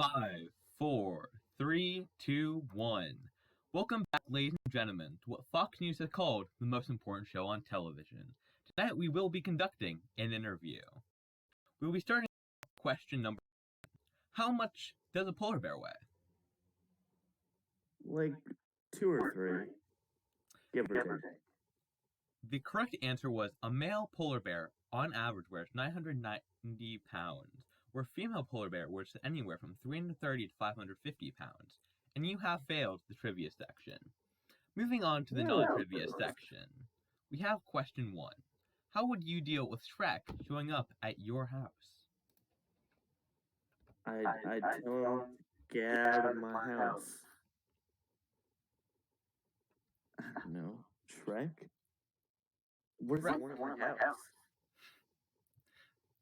Five, four, three, two, one. Welcome back, ladies and gentlemen, to what Fox News has called the most important show on television. Tonight we will be conducting an interview. We will be starting with question number. How much does a polar bear weigh? Like 2 or 3, give or take. The correct answer was a male polar bear on average wears 990 pounds, where a female polar bear weighs anywhere from 330 to 550 pounds. And you have failed the trivia section. Moving on to the non-trivia section, we have question 1. How would you deal with Shrek showing up at your house? I'd tell him, get out of my house. I don't know. Shrek? What does he want at my house?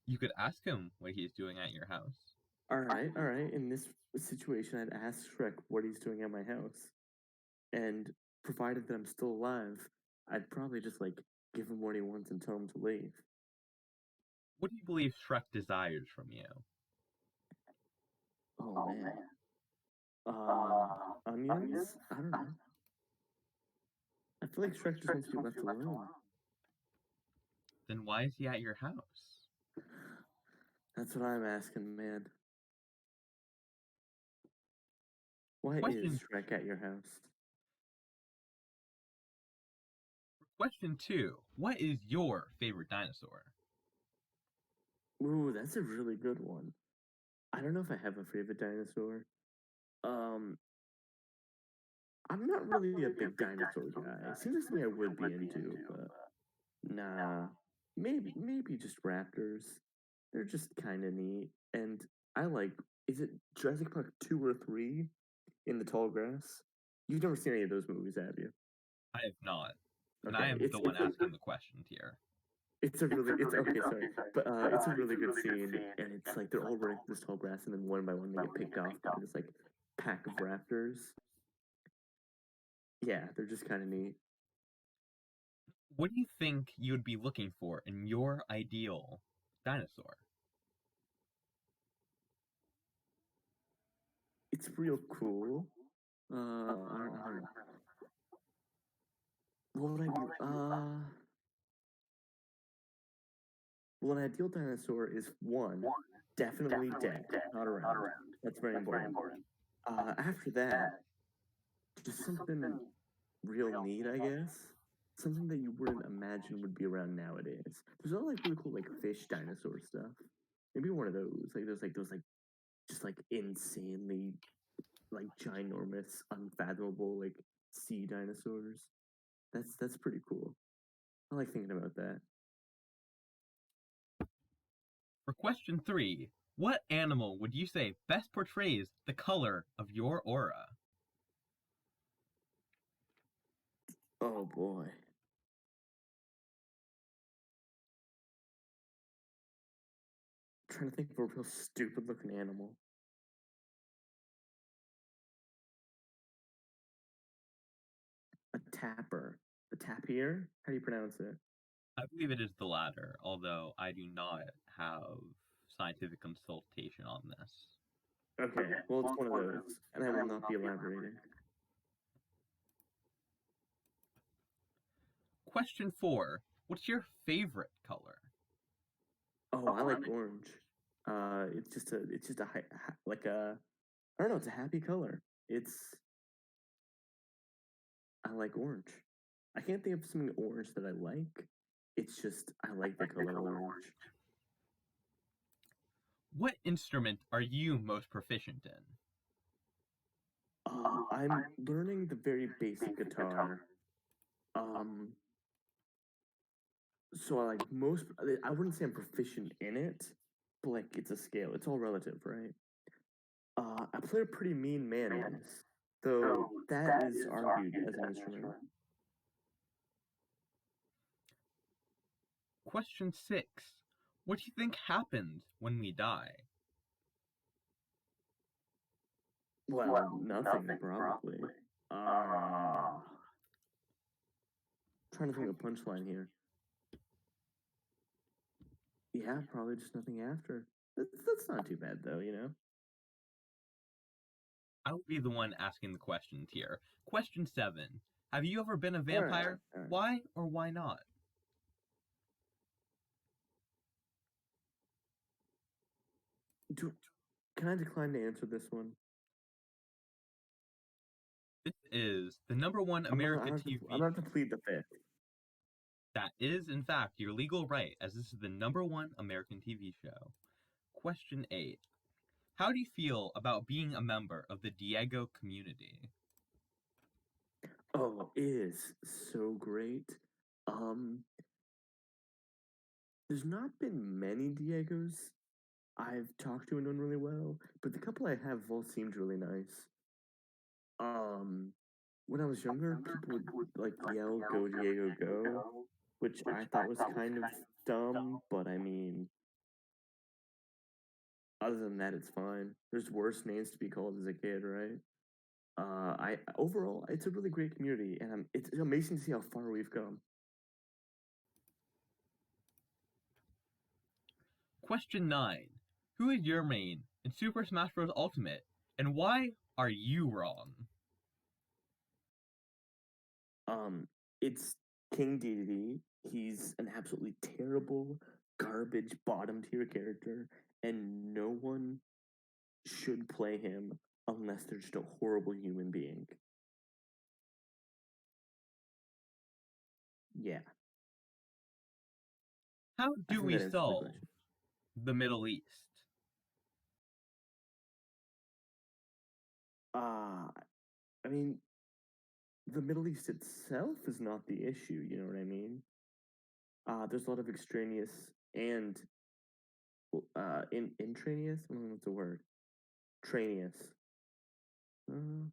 You could ask him what he's doing at your house. Alright. In this situation, I'd ask Shrek what he's doing at my house. And provided that I'm still alive, I'd probably just, give him what he wants and tell him to leave. What do you believe Shrek desires from you? Oh, man. Onions? I don't know. I feel like Shrek just wants to be left alone. Then why is he at your house? That's what I'm asking, man. Why is Shrek at your house? Question 2. What is your favorite dinosaur? Ooh, that's a really good one. I don't know if I have a favorite dinosaur. I'm not really a big dinosaur guy. Seems like something I would be into, but nah. Maybe just raptors. They're just kind of neat. And I like, is it Jurassic Park 2 or 3 in the tall grass? You've never seen any of those movies, have you? I have not. And Okay, I am the one asking the questions here. It's a really it's a really good scene, and it's like they're all running through this tall grass, and then one by one they get picked off by this pack of raptors. Yeah, they're just kind of neat. What do you think you would be looking for in your ideal dinosaur? It's real cool. I don't know. What would I be? Well, an ideal dinosaur is one, definitely dead, not around. That's very important. After that, just something real neat, I guess. Something that you wouldn't imagine would be around nowadays. There's all really cool fish dinosaur stuff. Maybe one of those, just insanely ginormous, unfathomable sea dinosaurs. That's pretty cool. I like thinking about that. For question 3, what animal would you say best portrays the color of your aura? Oh boy. I'm trying to think of a real stupid looking animal. A tapir. A tapir? How do you pronounce it? I believe it is the latter, although I do not have scientific consultation on this. Okay, well, it's one of those, and I will not be elaborating. Question 4. What's your favorite color? Oh, I like orange. It's just a I don't know, it's a happy color. I like orange. I can't think of something orange that I like. It's just, I like the color orange. What instrument are you most proficient in? I'm learning the very basic guitar. So I wouldn't say I'm proficient in it, but it's a scale. It's all relative, right? I play a pretty mean mandolins, though that is argued as an instrument. Question 6. What do you think happens when we die? Well, nothing probably. Trying to think of a punchline here. Yeah, probably just nothing after. That's not too bad though, you know? I will be the one asking the questions here. Question 7. Have you ever been a All right, vampire? all right. Why or why not? Do, can I decline to answer this one? This is the number one American I'm TV. gonna have to plead the fifth. That is, in fact, your legal right, as this is the number one American TV show. Question 8. How do you feel about being a member of the Diego community? Oh, it is so great. Um, there's not been many Diegos I've talked to and done really well, but the couple I have all seemed really nice. Um, when I was younger, people would like yell "Go Diego, go," which I thought was kind of dumb, but I mean, other than that, it's fine. There's worse names to be called as a kid, right? I overall, it's a really great community, and it's amazing to see how far we've come. Question 9. Who is your main in Super Smash Bros. Ultimate, and why are you wrong? Um, it's kingdede. He's an absolutely terrible, garbage, bottom tier character, and no one should play him unless they're just a horrible human being. Yeah, How I do think we that answers the solve question. the Middle East? Uh, I mean, the Middle East itself is not the issue, you know what I mean? There's a lot of extraneous and intraneous. I don't know what's the word. Traneous. Uh,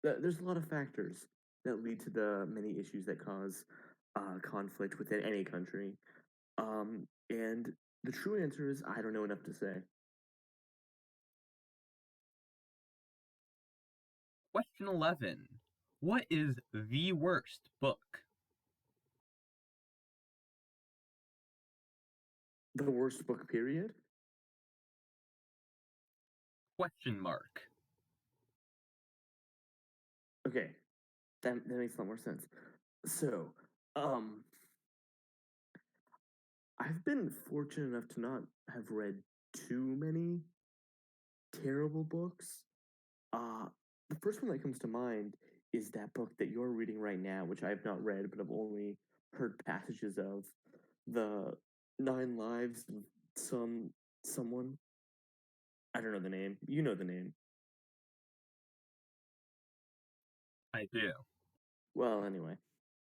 there's a lot of factors that lead to the many issues that cause conflict within any country. And the true answer is I don't know enough to say. Question 11. What is the worst book? The worst book, period. Question mark. Okay, that makes a lot more sense. So, um, I've been fortunate enough to not have read too many terrible books. Uh, the first one that comes to mind is that book that you're reading right now, which I have not read, but I've only heard passages of. The Nine Lives of someone. I don't know the name. You know the name. I do. Well, anyway,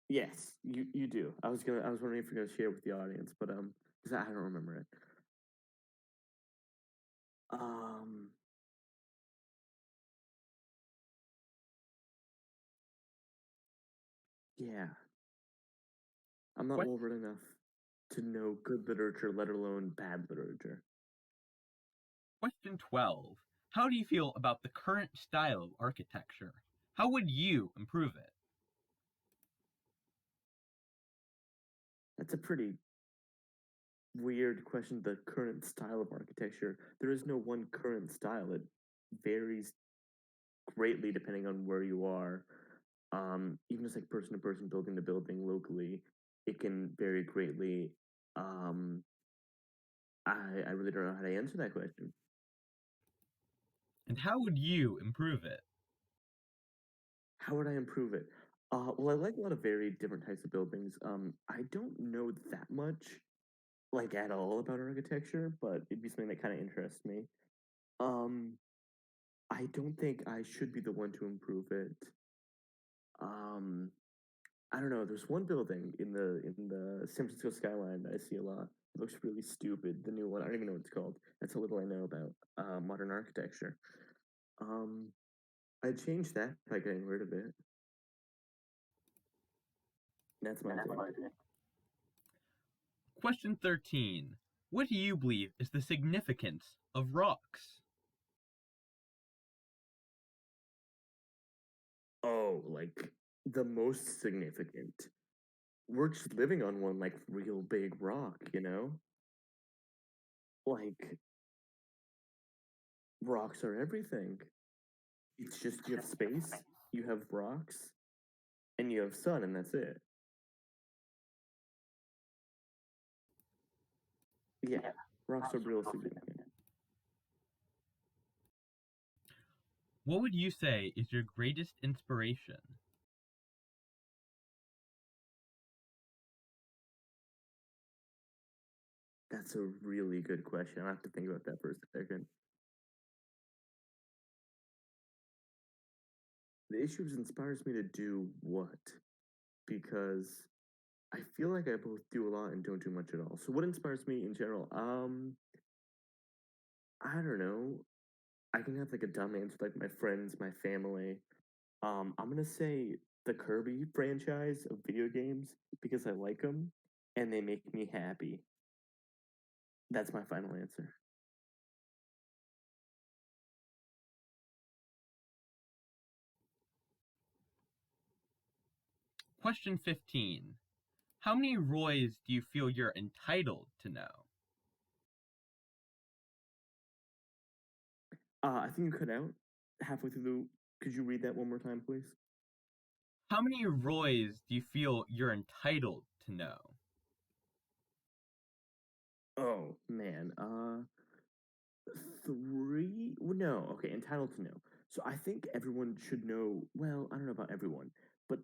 yes, you do. I was wondering if you're gonna share with the audience, but 'cause I don't remember it. Um, yeah, I'm not Que- well read enough to know good literature, let alone bad literature. Question 12. How do you feel about the current style of architecture? How would you improve it? That's a pretty weird question. The current style of architecture. There is no one current style. It varies greatly depending on where you are. Even just like person to person, building to building locally, it can vary greatly. Um, I really don't know how to answer that question. And how would you improve it? How would I improve it? Well, I like a lot of very different types of buildings. I don't know that much, like at all, about architecture, but it'd be something that kind of interests me. Um, I don't think I should be the one to improve it. Um, I don't know. There's one building in the San Francisco skyline that I see a lot. It looks really stupid. The new one. I don't even know what it's called. That's how little I know about modern architecture. Um, I'd change that by getting rid of it. That's my take. Question 13. What do you believe is the significance of rocks? Oh, like the most significant. We're just living on one like real big rock, you know? Like rocks are everything. It's just you have space, you have rocks, and you have sun, and that's it. Yeah, rocks are real significant. What would you say is your greatest inspiration? That's a really good question. I have to think about that for a second. The issue is inspires me to do what? Because I feel like I both do a lot and don't do much at all. So what inspires me in general? I don't know. I can have like a dumb answer like my friends, my family. I'm gonna say the Kirby franchise of video games because I like them and they make me happy. That's my final answer. Question 15. How many Roys do you feel you're entitled to know? I think you cut out halfway through the. Could you read that one more time, please? How many Roys do you feel you're entitled to know? Oh man, three? Well, no, okay, entitled to know. So I think everyone should know. Well, I don't know about everyone, but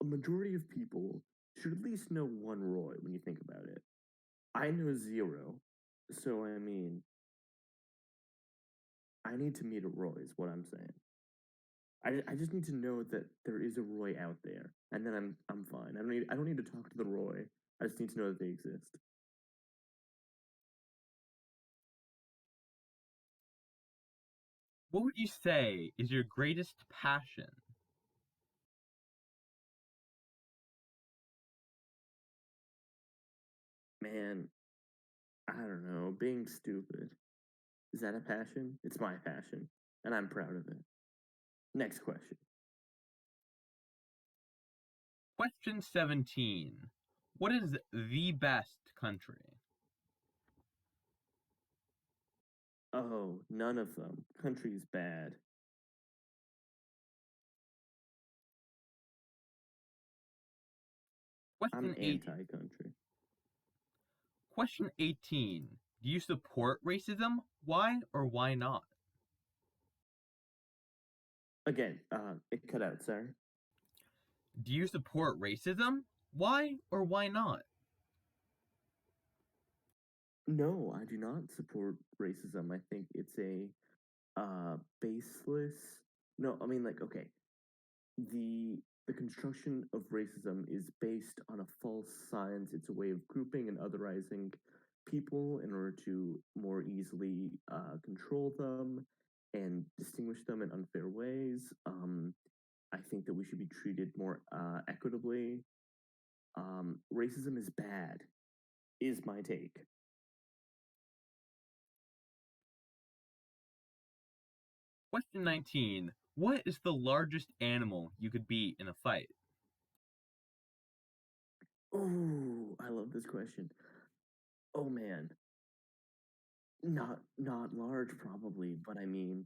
a majority of people should at least know one Roy when you think about it. I know zero, so I mean, I need to meet a Roy. Is what I'm saying. I just need to know that there is a Roy out there, and then I'm fine. I don't need to talk to the Roy. I just need to know that they exist. What would you say is your greatest passion? Man, I don't know. Being stupid. Is that a passion? It's my passion, and I'm proud of it. Next question. Question 17. What is the best country? Oh, none of them. Country's bad. I'm Question 8. anti country. Question 18. Do you support racism? Why or why not? Again, it cut out, sorry. Do you support racism? Why or why not? No, I do not support racism. I think it's a baseless. No, I mean like okay, the construction of racism is based on a false science. It's a way of grouping and otherizing people in order to more easily control them and distinguish them in unfair ways. I think that we should be treated more equitably. Racism is bad, is my take. Question 19. What is the largest animal you could beat in a fight? Oh, I love this question. Oh man, not large probably, but I mean,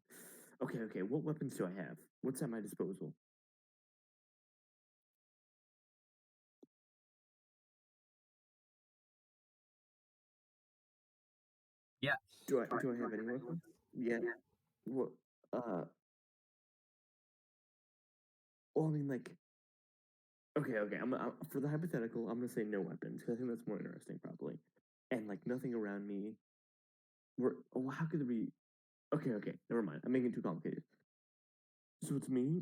okay. What weapons do I have? What's at my disposal? Yes. Do I have any weapons? Yeah. What? Uh. Well, I mean, like, okay. For the hypothetical, I'm gonna say no weapons because I think that's more interesting, probably. And like nothing around me. Oh, how could there be? Okay. Never mind. I'm making it too complicated. So it's me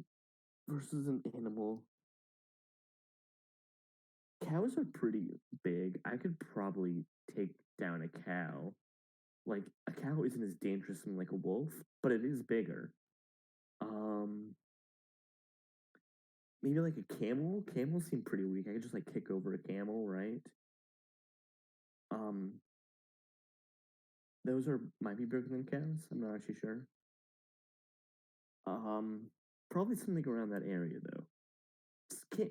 versus an animal. Cows are pretty big. I could probably take down a cow. Like a cow isn't as dangerous as like a wolf, but it is bigger. Um, maybe like a camel. Camels seem pretty weak. I could just like kick over a camel, right? Um, those are might be bigger than cows. I'm not actually sure. Um, probably something around that area though.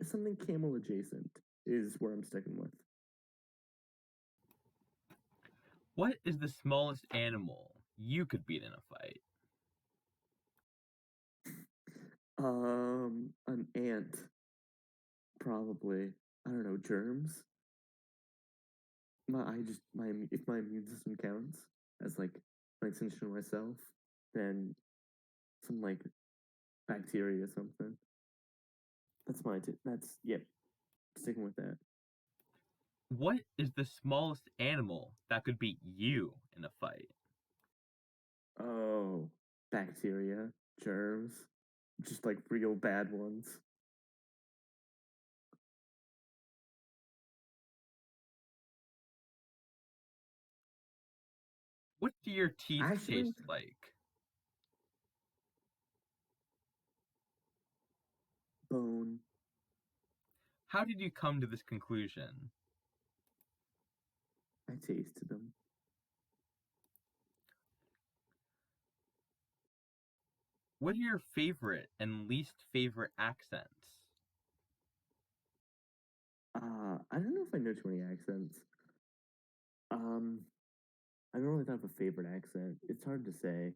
Something camel adjacent is where I'm sticking with. What is the smallest animal you could beat in a fight? An ant, probably. I don't know, germs? My if my immune system counts as like an extension of myself, then some like bacteria or something. That's yep, sticking with that. What is the smallest animal that could beat you in a fight? Oh, bacteria, germs, just like real bad ones. What do your teeth Actually, taste like? bone. How did you come to this conclusion? I tasted them. What are your favorite and least favorite accents? I don't know if I know too many accents. Um, I don't really have a favorite accent. It's hard to say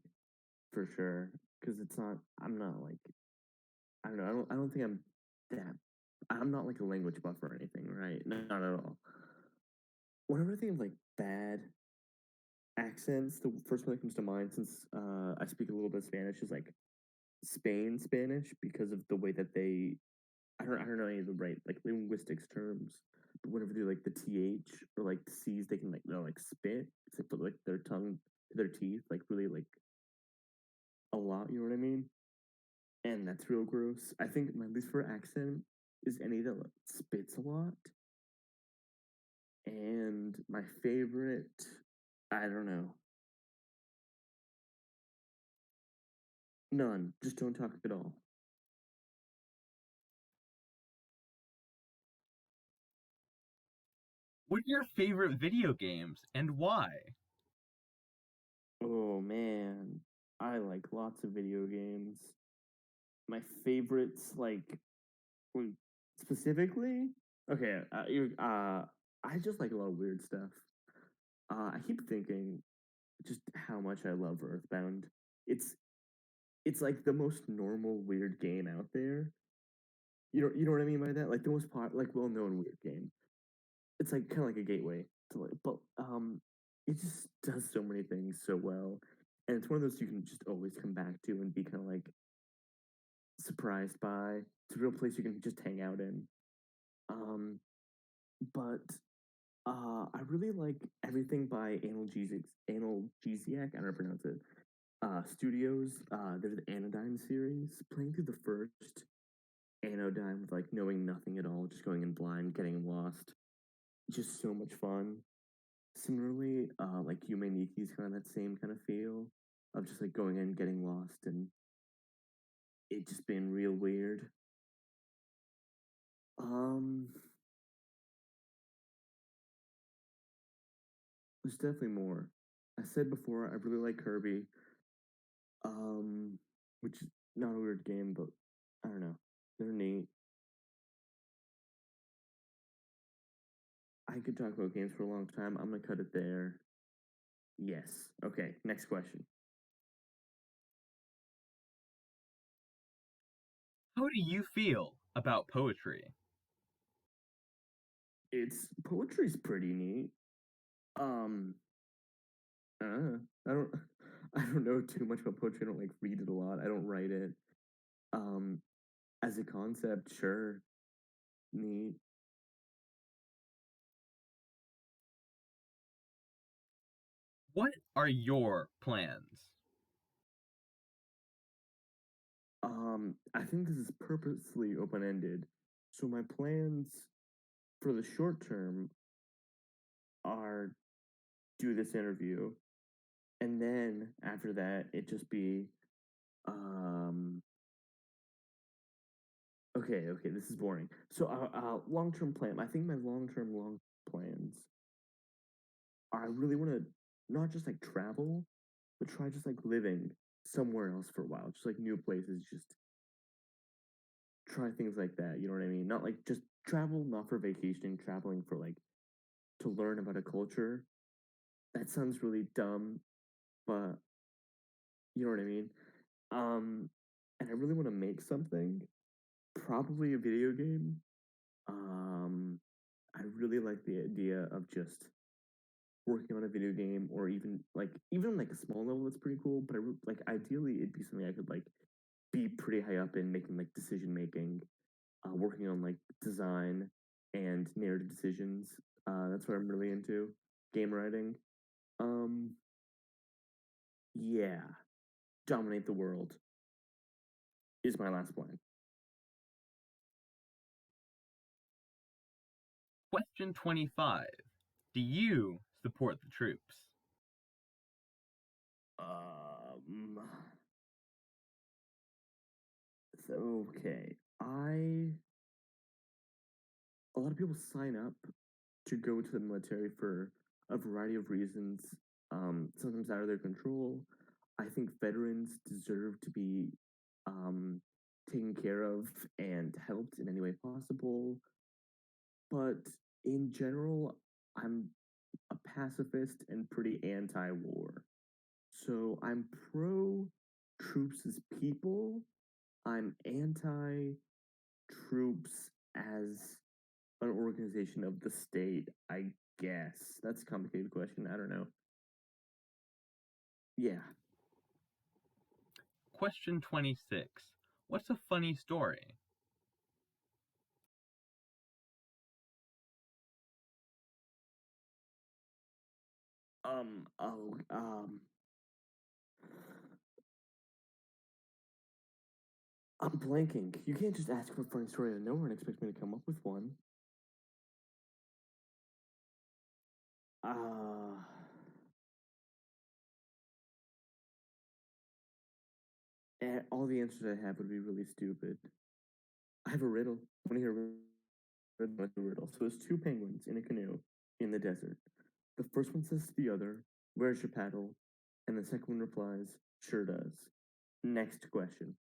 for sure because it's not. I'm not like I don't know. I don't think I'm that. I'm not like a language buff or anything, right? Not at all. Whenever I think of like bad accents, the first one that comes to mind, since I speak a little bit of Spanish, is like Spain Spanish because of the way that they. I don't know any of the right like linguistics terms, but whenever they like the th or like the c's, they can like they'll like spit. It's like put like their tongue to their teeth, like really like a lot. You know what I mean? And that's real gross. I think my least favorite accent is any that like, spits a lot. And my favorite, I don't know, none. Just don't talk at all. What are your favorite video games and why? Oh man, I like lots of video games. My favorites, like wait, specifically, okay, I just like a lot of weird stuff. I keep thinking just how much I love Earthbound. It's it's like the most normal weird game out there. You know what I mean by that? Like the most like well known weird game. It's like kind of like a gateway to like, but it just does so many things so well, and it's one of those you can just always come back to and be kind of like surprised by. It's a real place you can just hang out in. Um, but I really like everything by Analgesiac. I don't know how to pronounce it. Studios. There's the Anodyne series. Playing through the first Anodyne with like knowing nothing at all, just going in blind, getting lost. Just so much fun. Similarly, like Humaniki's kind of that same kind of feel of just like going in, getting lost, and it just being real weird. Um, there's definitely more. I said before, I really like Kirby. Which is not a weird game, but I don't know. They're neat. I could talk about games for a long time. I'm gonna cut it there. Yes. Okay. Next question. How do you feel about poetry? It's poetry's pretty neat. Um, I don't. I don't know too much about poetry. I don't like read it a lot. I don't write it. Um, as a concept, sure, neat. What are your plans? I think this is purposely open ended. So my plans for the short term are do this interview, and then after that, it just be um. Okay, this is boring. So, long term plan. I think my long plans are I really want to not just like travel, but try just like living somewhere else for a while, just like new places, just try things like that. You know what I mean? Not like just travel, not for vacationing, traveling for like to learn about a culture. That sounds really dumb, but you know what I mean. Um, and I really want to make something, probably a video game. Um, I really like the idea of just working on a video game, or even like a small level. That's pretty cool. But like ideally, it'd be something I could like be pretty high up in, making like decision making, working on like design and narrative decisions. That's what I'm really into. Game writing. Um, yeah, dominate the world is my last plan. Question 25. Do you support the troops? Um, okay. A lot of people sign up to go to the military for a variety of reasons, sometimes out of their control. I think veterans deserve to be um, taken care of and helped in any way possible. But in general, I'm a pacifist and pretty anti war. So I'm pro troops as people. I'm anti troops as an organization of the state, I guess. That's a complicated question. I don't know. Yeah. Question 26. What's a funny story? Oh, I'm blanking. You can't just ask for a funny story out of nowhere and expect me to come up with one. Uh, all the answers I have would be really stupid. I have a riddle. Want to hear a riddle? So there's two penguins in a canoe in the desert. The first one says to the other, "Where's your paddle?" And the second one replies, "Sure does." Next question.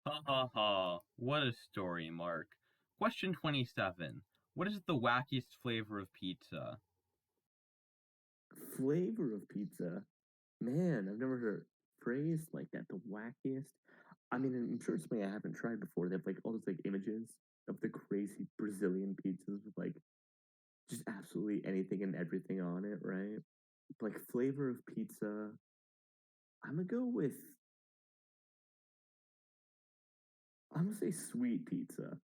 Ha ha ha. What a story, Mark. Question 27. What is the wackiest flavor of pizza? Flavor of pizza. Man, I've never heard phrased like that. The wackiest. I mean, I'm sure it's something I haven't tried before. They have like all those like images of the crazy Brazilian pizzas with like just absolutely anything and everything on it, right? Like flavor of pizza. I'm gonna go with. I'm gonna say sweet pizza.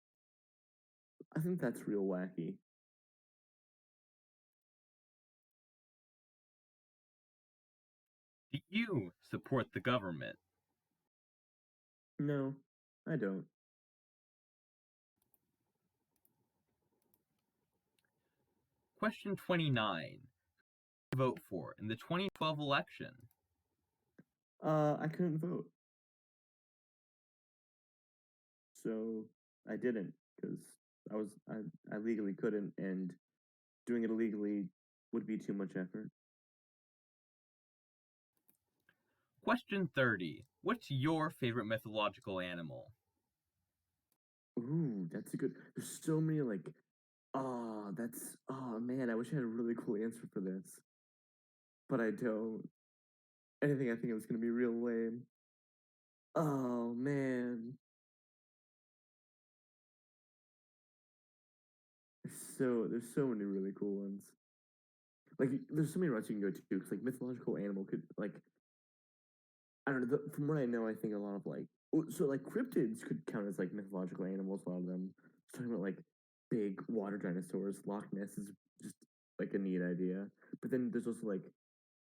I think that's real wacky. Do you support the government? No, I don't. Question 29. Who did you vote for in the 2012 election? I couldn't vote, so I didn't because I legally couldn't, and doing it illegally would be too much effort. Question 30. What's your favorite mythological animal? Ooh, that's a good. There's so many like. Oh man, I wish I had a really cool answer for this, but I don't. Anything I think of is gonna be real lame. Oh man, there's so many really cool ones. Like there's so many routes you can go to because like mythological animal could like I don't know. From what I know, I think a lot of like so like cryptids could count as like mythological animals. A lot of them. Talking about like big water dinosaurs. Loch Ness is just like a neat idea. But then there's also like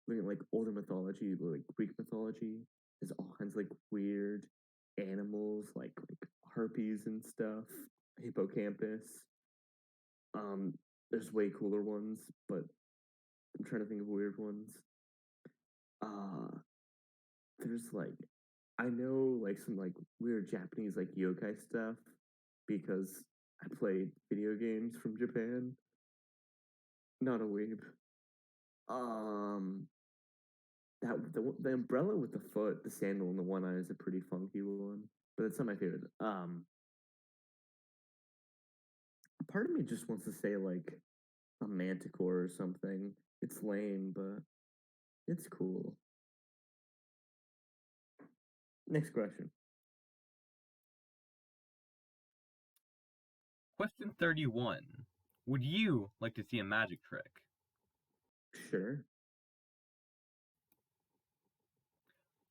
looking at like older mythology, like Greek mythology. There's all kinds of like weird animals like harpies and stuff. Hippocampus. Um, there's way cooler ones, but I'm trying to think of weird ones. Uh, there's like I know like some like weird Japanese like yokai stuff because I played video games from Japan. Not a weeb. Um, the umbrella with the foot, the sandal, and the one eye is a pretty funky one, but it's not my favorite. Part of me just wants to say like a manticore or something. It's lame, but it's cool. Next question. Question 31. Would you like to see a magic trick? Sure.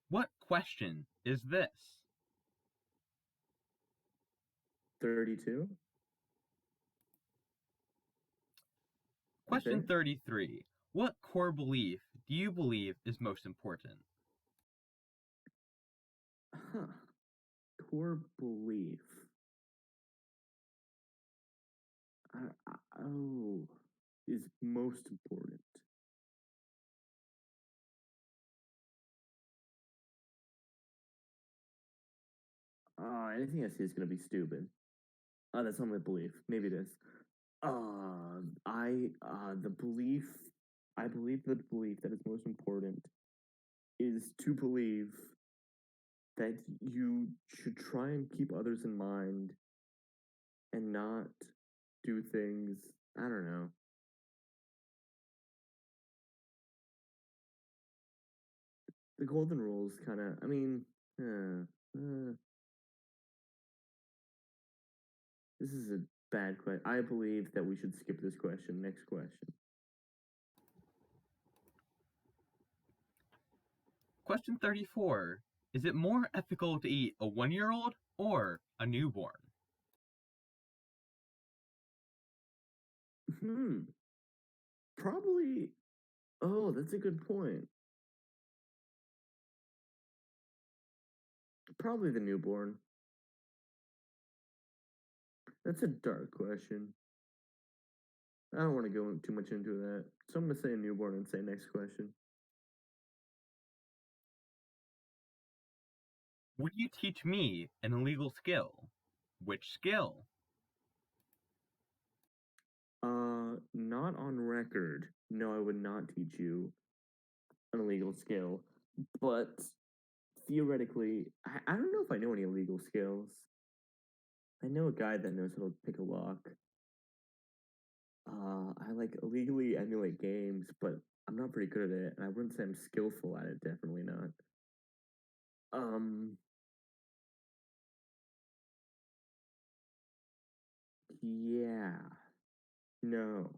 What question is this? 32, I Question think. 33. What core belief do you believe is most important? Huh. Core belief. Oh, is most important. Anything I say is gonna be stupid. That's not my belief. Maybe it is. The belief. I believe the belief that is most important is to believe that you should try and keep others in mind and not do things. I don't know. The golden rules kind of. I mean, this is a bad question. I believe that we should skip this question. Next question. Question 34. Is it more ethical to eat a 1-year-old or a newborn? Hmm. Probably. Oh, that's a good point. Probably the newborn. That's a dark question. I don't want to go too much into that. So I'm going to say a newborn and say next question. Would you teach me an illegal skill? Which skill? Not on record. No, I would not teach you an illegal skill. But theoretically, I don't know if I know any illegal skills. I know a guy that knows how to pick a lock. I like illegally emulate games, but I'm not pretty good at it, and I wouldn't say I'm skillful at it. Definitely not. Um, yeah, no.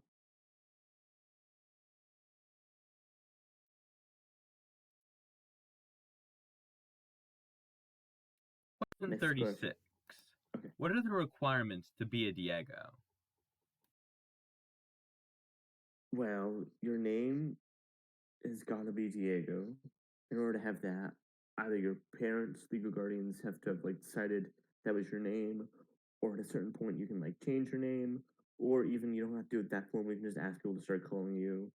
Question Next question. 36. Okay. What are the requirements to be a Diego? Well, your name has got to be Diego. In order to have that, either your parents, legal guardians, have to have like decided that was your name, or at a certain point you can like change your name, or even you don't have to do it that form. We can just ask people to start calling you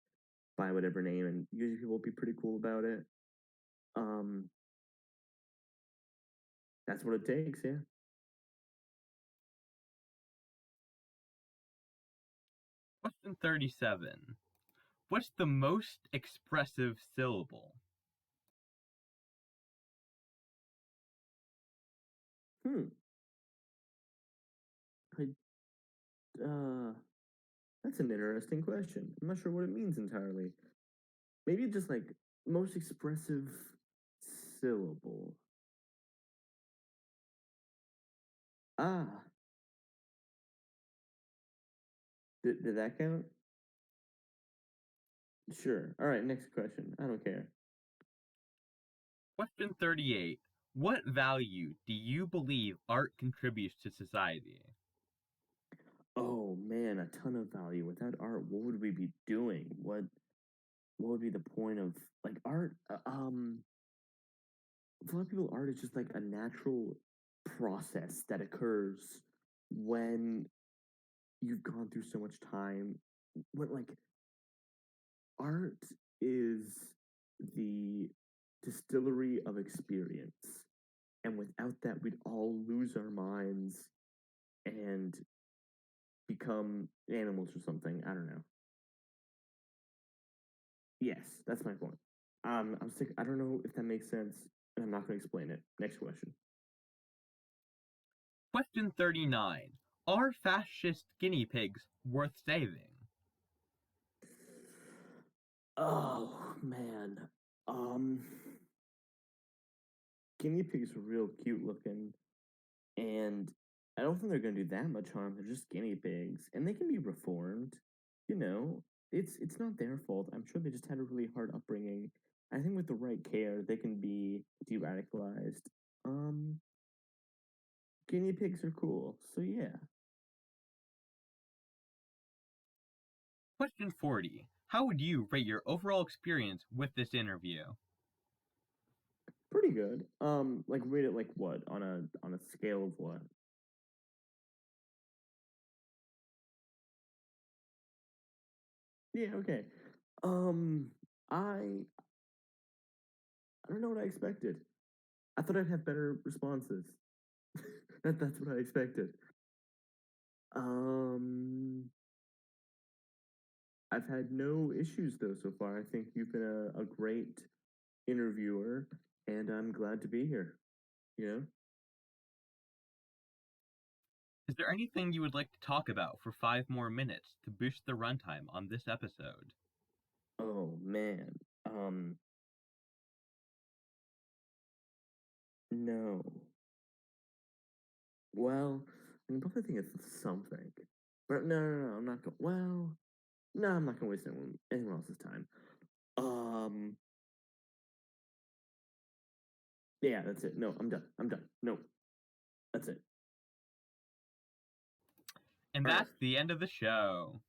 by whatever name, and usually people will be pretty cool about it. Um, that's what it takes, yeah. Question 37. What's the most expressive syllable? Hmm. I, uh, that's an interesting question. I'm not sure what it means entirely. Maybe just like most expressive syllable. Ah, did that count? Sure. All right, next question. I don't care. Question 38. What value do you believe art contributes to society? Oh man, a ton of value. Without art, what would we be doing? What would be the point of like art? For a lot of people, art is just like a natural process that occurs when you've gone through so much time. When like art is the distillery of experience. And without that, we'd all lose our minds and become animals or something. I don't know. Yes, that's my point. I'm sick. I don't know if that makes sense, and I'm not going to explain it. Next question. Question 39. Are fascist guinea pigs worth saving? Oh man. Um, guinea pigs are real cute looking, and I don't think they're gonna do that much harm. They're just guinea pigs, and they can be reformed. You know, it's not their fault. I'm sure they just had a really hard upbringing. I think with the right care, they can be de-radicalized. Um, Guinea pigs are cool, so yeah. Question 40. How would you rate your overall experience with this interview? Pretty good. Like rate it like what on a scale of what? Yeah, okay. Um, I I don't know what I expected. I thought I'd have better responses. That's what I expected. Um, I've had no issues though so far. I think you've been a great interviewer, and I'm glad to be here. You know? Is there anything you would like to talk about for 5 more minutes to boost the runtime on this episode? Oh man. No. Well, I can probably think of something. But no, I'm not going. Well, no, I'm not gonna waste anyone else's time. Um, yeah, that's it. No, I'm done. I'm done. No, that's it. And All right. that's the end of the show.